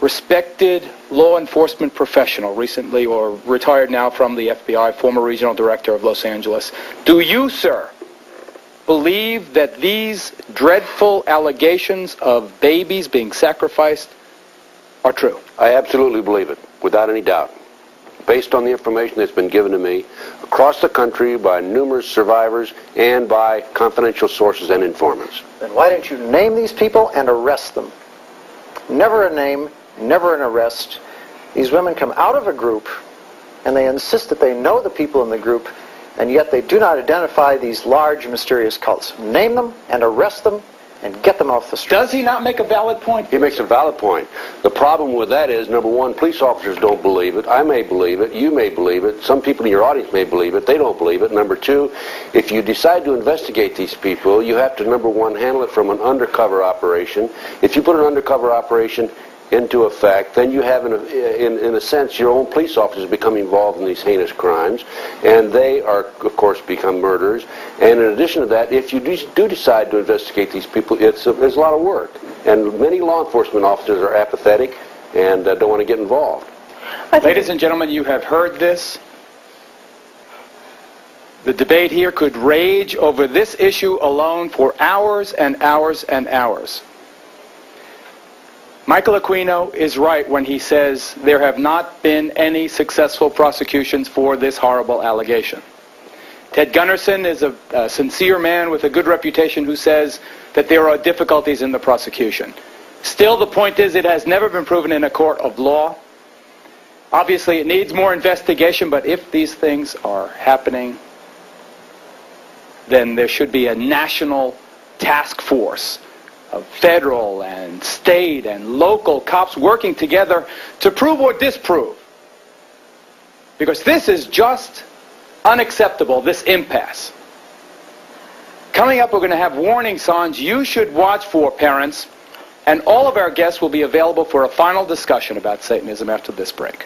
respected law enforcement professional, recently or retired now from the FBI, former regional director of Los Angeles. Do you, sir, believe that these dreadful allegations of babies being sacrificed are true? I absolutely believe it, without any doubt. Based on the information that's been given to me across the country by numerous survivors and by confidential sources and informants. Then why don't you name these people and arrest them? Never a name, never an arrest. These women come out of a group and they insist that they know the people in the group, and yet they do not identify these large mysterious cults. Name them and arrest them and get them off the street. Does he not make a valid point? He makes a valid point. The problem with that is, number one, police officers don't believe it. I may believe it. You may believe it. Some people in your audience may believe it. They don't believe it. Number two, if you decide to investigate these people, you have to, number one, handle it from an undercover operation. If you put an undercover operation into effect, then you have, in a sense, your own police officers become involved in these heinous crimes, and they are, of course, become murderers. And in addition to that, if you do decide to investigate these people, there's a lot of work. And many law enforcement officers are apathetic and don't want to get involved. Ladies and gentlemen, you have heard this. The debate here could rage over this issue alone for hours and hours and hours. Michael Aquino is right when he says there have not been any successful prosecutions for this horrible allegation. Ted Gunderson is a sincere man with a good reputation who says that there are difficulties in the prosecution. Still, the point is it has never been proven in a court of law. Obviously, it needs more investigation, but if these things are happening, then there should be a national task force of federal and state and local cops working together to prove or disprove. Because this is just unacceptable, this impasse. Coming up, we're going to have warning signs you should watch for, parents, and all of our guests will be available for a final discussion about Satanism after this break.